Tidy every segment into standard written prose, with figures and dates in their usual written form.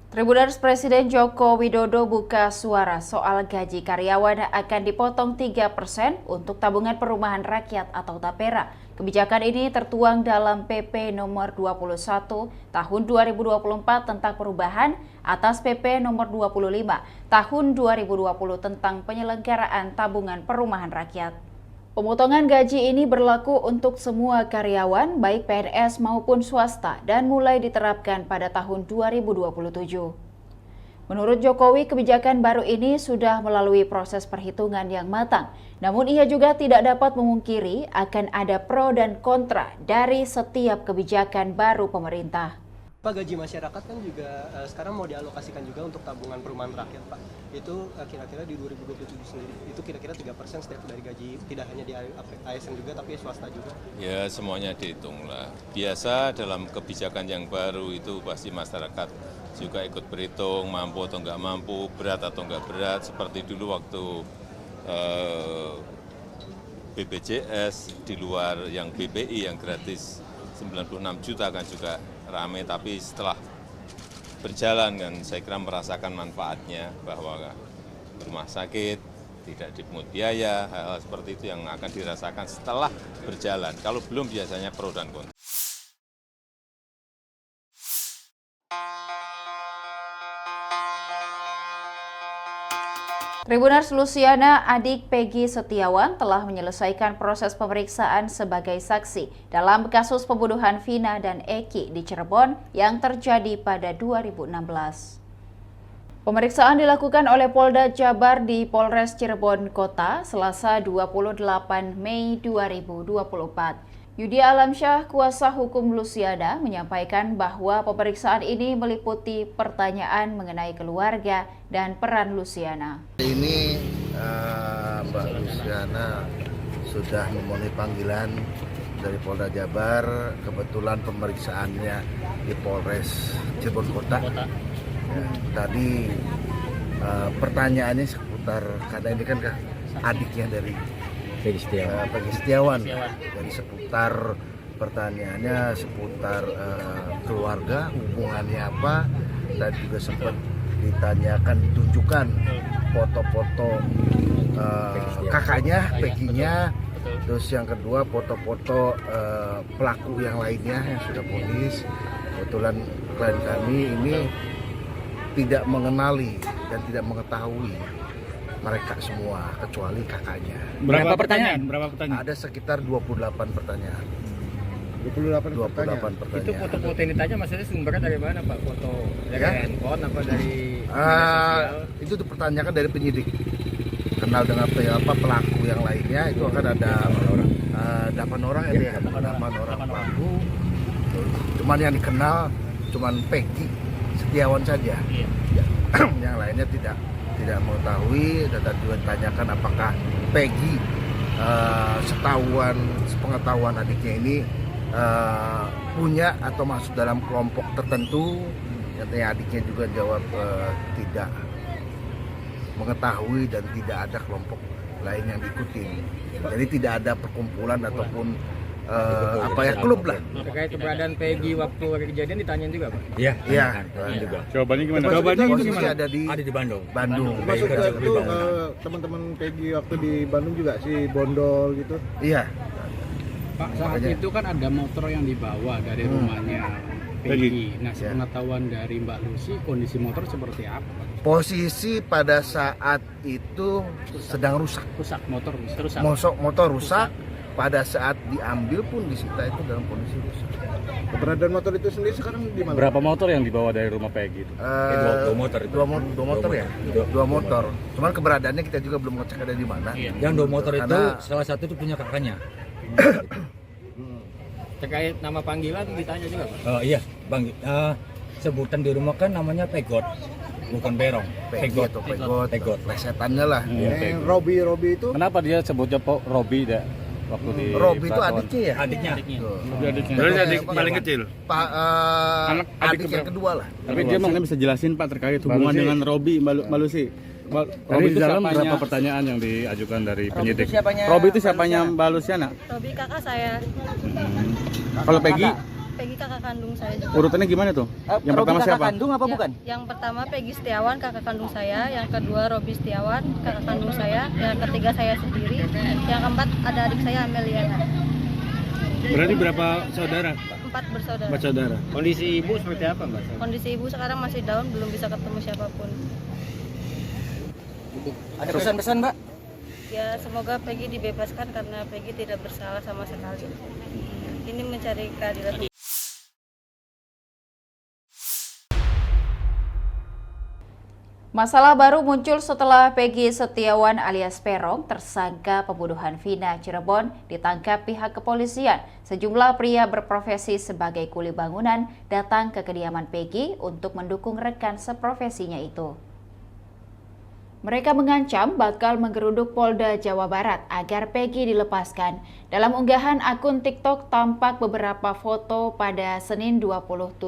Tribuners Presiden Joko Widodo buka suara soal gaji karyawan akan dipotong 3% untuk tabungan perumahan rakyat atau TAPERA. Kebijakan ini tertuang dalam PP nomor 21 tahun 2024 tentang perubahan atas PP nomor 25 tahun 2020 tentang penyelenggaraan tabungan perumahan rakyat. Pemotongan gaji ini berlaku untuk semua karyawan, baik PNS maupun swasta, dan mulai diterapkan pada tahun 2027. Menurut Jokowi, kebijakan baru ini sudah melalui proses perhitungan yang matang. Namun ia juga tidak dapat memungkiri akan ada pro dan kontra dari setiap kebijakan baru pemerintah. Pak, gaji masyarakat kan juga sekarang mau dialokasikan juga untuk tabungan perumahan rakyat, Pak. Itu kira-kira di 2027 sendiri, itu kira-kira 3% setiap dari gaji, tidak hanya di ASN juga, tapi swasta juga. Ya, semuanya dihitung lah. Biasa dalam kebijakan yang baru itu pasti masyarakat juga ikut berhitung, mampu atau nggak mampu, berat atau nggak berat. Seperti dulu waktu BPJS di luar yang BPI yang gratis 96 juta kan juga rame, tapi setelah berjalan kan saya kira merasakan manfaatnya bahwa rumah sakit tidak dipungut biaya, hal-hal seperti itu yang akan dirasakan setelah berjalan. Kalau belum biasanya pro dan kontra. Tribuners Luciana, adik Peggy Setiawan, telah menyelesaikan proses pemeriksaan sebagai saksi dalam kasus pembunuhan Vina dan Eki di Cirebon yang terjadi pada 2016. Pemeriksaan dilakukan oleh Polda Jabar di Polres Cirebon Kota Selasa 28 Mei 2024. Yudi Alamsyah, kuasa hukum Luciana, menyampaikan bahwa pemeriksaan ini meliputi pertanyaan mengenai keluarga dan peran Luciana. Ini Mbak Luciana sudah memenuhi panggilan dari Polda Jabar. Kebetulan pemeriksaannya di Polres Cirebon Kota. Ya, tadi pertanyaannya seputar, karena ini kan adiknya dari Peggy Setiawan. Jadi seputar pertanyaannya seputar keluarga, hubungannya apa, dan juga sempat ditanyakan, ditunjukkan foto-foto kakaknya, Peggy-nya. Terus yang kedua foto-foto pelaku yang lainnya yang sudah vonis. Kebetulan klien kami ini tidak mengenali dan tidak mengetahui mereka semua kecuali kakaknya. Berapa pertanyaan? Ada sekitar 28 pertanyaan. 28 pertanyaan. Itu foto-foto yang ditanya maksudnya sumbernya dari mana, Pak? Foto dari handphone apa dari itu dipertanyakan dari penyidik. Kenal dengan pelaku yang lainnya, itu akan ada 8 orang ya, 8 orang pelaku. Cuman yang dikenal cuman Peggy Setiawan saja. Yang lainnya tidak mengetahui. Dan juga ditanyakan apakah Peggy sepengetahuan adiknya ini punya atau masuk dalam kelompok tertentu. Katanya adiknya juga jawab tidak mengetahui dan tidak ada kelompok lain yang diikutin. Jadi tidak ada perkumpulan ataupun klub lah. Terkait keberadaan Peggy waktu kejadian ditanyain juga, Pak? Iya. Juga. Jawabannya gimana? Jawabannya ada di Bandung. Masuk itu teman-teman Peggy waktu di Bandung juga si Bondol gitu. Iya. Pak, saat itu kan ada motor yang dibawa dari rumahnya Peggy. Nah, sepengetahuan dari Mbak Lucy, kondisi motor seperti apa, Pak? Posisi pada saat itu sedang rusak. Motor rusak. Motor rusak. Pada saat diambil pun disita itu dalam kondisi rusak. Keberadaan motor itu sendiri sekarang di mana? Berapa motor yang dibawa dari rumah Peggy itu? Dua motor ya? Dua motor. Cuman keberadaannya kita juga belum ngecek ada di mana. Yang 2 motor itu salah satu itu punya kakaknya. Terkait nama panggilan ditanya juga, Pak? Iya, Bang. Sebutan di rumah kan namanya Pegot, bukan Berong. Pegot. Plesetannya lah. Robi itu. Kenapa dia sebutnya Robi deh? Waktu di Robi itu adiknya ya? Adiknya. Berarti adik paling kecil. Adik yang kedua lah. Tapi dia mungkin bisa jelasin, Pak, terkait hubungan dengan Robi, Mbak Lucy. Robi di dalam berapa pertanyaan yang diajukan dari penyidik? Robi itu siapanya Mbak Luciana? Robi kakak saya. Kalau Peggy? Peggy kakak kandung saya juga. Urutannya gimana tuh? Yang pertama siapa? kandung apa bukan? Yang pertama Peggy Setiawan, kakak kandung saya. Yang kedua Robi Setiawan, kakak kandung saya. Yang ketiga saya sendiri. Yang keempat ada adik saya Ameliana. Berarti berapa saudara? 4 bersaudara. 4 saudara. Kondisi ibu seperti apa Mbak? Kondisi ibu sekarang masih down, belum bisa ketemu siapapun. Ada pesan-pesan Mbak? Ya semoga Peggy dibebaskan karena Peggy tidak bersalah sama sekali. Ini mencari keadilan. Masalah baru muncul setelah Peggy Setiawan alias Peron, tersangka pembunuhan Vina Cirebon, ditangkap pihak kepolisian. Sejumlah pria berprofesi sebagai kuli bangunan datang ke kediaman Peggy untuk mendukung rekan seprofesinya itu. Mereka mengancam bakal menggeruduk Polda Jawa Barat agar Peggy dilepaskan. Dalam unggahan akun TikTok tampak beberapa foto pada Senin 27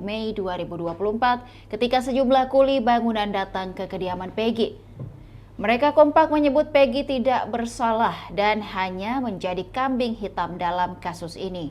Mei 2024 ketika sejumlah kuli bangunan datang ke kediaman Peggy. Mereka kompak menyebut Peggy tidak bersalah dan hanya menjadi kambing hitam dalam kasus ini.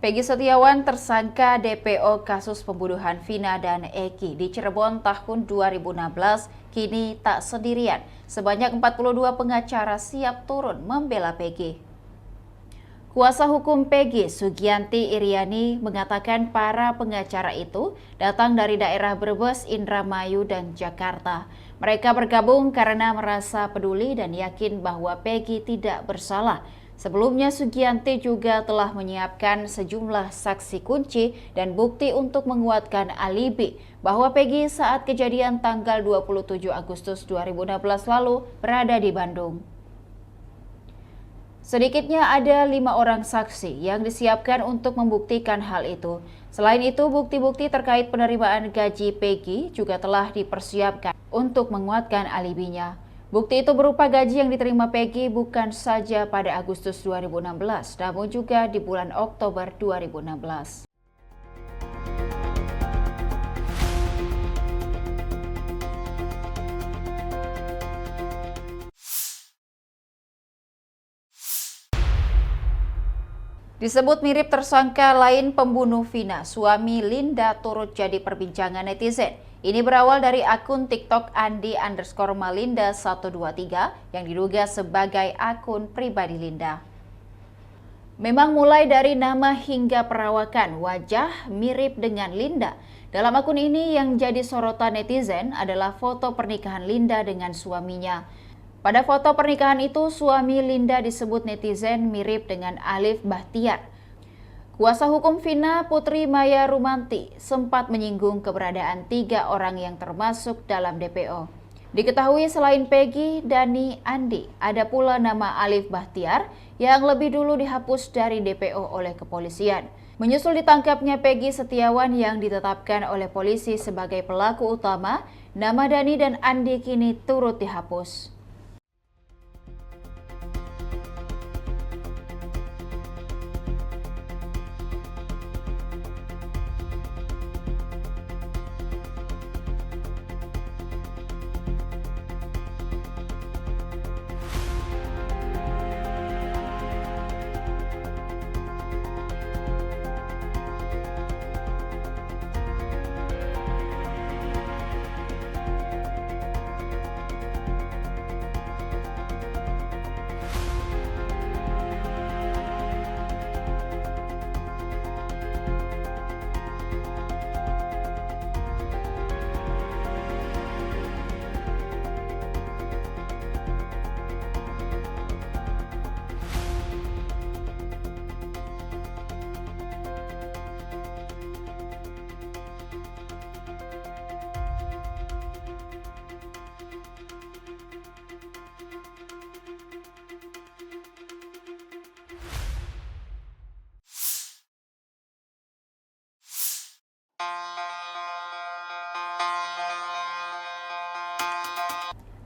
Peggy Setiawan tersangka DPO kasus pembunuhan Vina dan Eki di Cirebon tahun 2016 kini tak sendirian. Sebanyak 42 pengacara siap turun membela Peggy. Kuasa hukum Peggy, Sugianti Iriani, mengatakan para pengacara itu datang dari daerah Brebes, Indramayu, dan Jakarta. Mereka bergabung karena merasa peduli dan yakin bahwa Peggy tidak bersalah. Sebelumnya Sugianti juga telah menyiapkan sejumlah saksi kunci dan bukti untuk menguatkan alibi bahwa Peggy saat kejadian tanggal 27 Agustus 2016 lalu berada di Bandung. Sedikitnya ada 5 orang saksi yang disiapkan untuk membuktikan hal itu. Selain itu, bukti-bukti terkait penerimaan gaji Peggy juga telah dipersiapkan untuk menguatkan alibinya. Bukti itu berupa gaji yang diterima Peggy bukan saja pada Agustus 2016, namun juga di bulan Oktober 2016. Disebut mirip tersangka lain pembunuh Vina, suami Linda turut jadi perbincangan netizen. Ini berawal dari akun TikTok Andi_Malinda123 yang diduga sebagai akun pribadi Linda. Memang mulai dari nama hingga perawakan wajah mirip dengan Linda. Dalam akun ini yang jadi sorotan netizen adalah foto pernikahan Linda dengan suaminya. Pada foto pernikahan itu, suami Linda disebut netizen mirip dengan Alif Bahtiar. Kuasa hukum Vina, Putri Maya Rumanti, sempat menyinggung keberadaan 3 orang yang termasuk dalam DPO. Diketahui selain Peggy, Dani, Andi, ada pula nama Alif Bahtiar yang lebih dulu dihapus dari DPO oleh kepolisian. Menyusul ditangkapnya Peggy Setiawan yang ditetapkan oleh polisi sebagai pelaku utama, nama Dani dan Andi kini turut dihapus.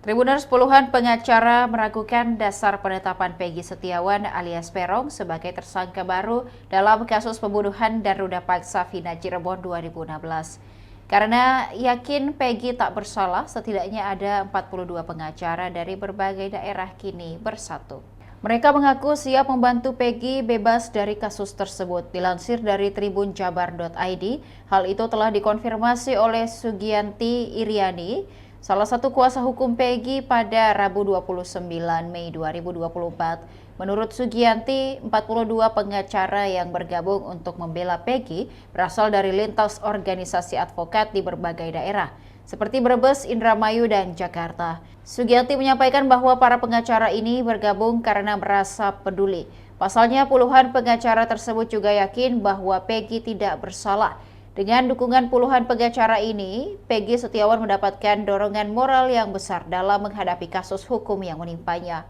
Tribuners, puluhan pengacara meragukan dasar penetapan Peggy Setiawan alias Peron sebagai tersangka baru dalam kasus pembunuhan dan ruda paksa Vina Cirebon 2016. Karena yakin Peggy tak bersalah, setidaknya ada 42 pengacara dari berbagai daerah kini bersatu. Mereka mengaku siap membantu Peggy bebas dari kasus tersebut. Dilansir dari tribunjabar.id, hal itu telah dikonfirmasi oleh Sugianti Iriani, salah satu kuasa hukum Peggy pada Rabu 29 Mei 2024. Menurut Sugianti, 42 pengacara yang bergabung untuk membela Peggy berasal dari lintas organisasi advokat di berbagai daerah, seperti Brebes, Indramayu, dan Jakarta. Sugianti menyampaikan bahwa para pengacara ini bergabung karena merasa peduli. Pasalnya, puluhan pengacara tersebut juga yakin bahwa Peggy tidak bersalah. Dengan dukungan puluhan pengacara ini, Peggy Setiawan mendapatkan dorongan moral yang besar dalam menghadapi kasus hukum yang menimpanya.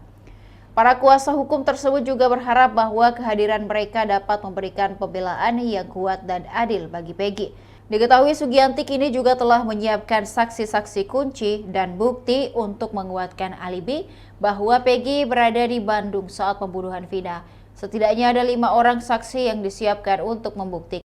Para kuasa hukum tersebut juga berharap bahwa kehadiran mereka dapat memberikan pembelaan yang kuat dan adil bagi Peggy. Diketahui Sugianti kini juga telah menyiapkan saksi-saksi kunci dan bukti untuk menguatkan alibi bahwa Peggy berada di Bandung saat pembunuhan Vina. Setidaknya ada 5 orang saksi yang disiapkan untuk membuktikan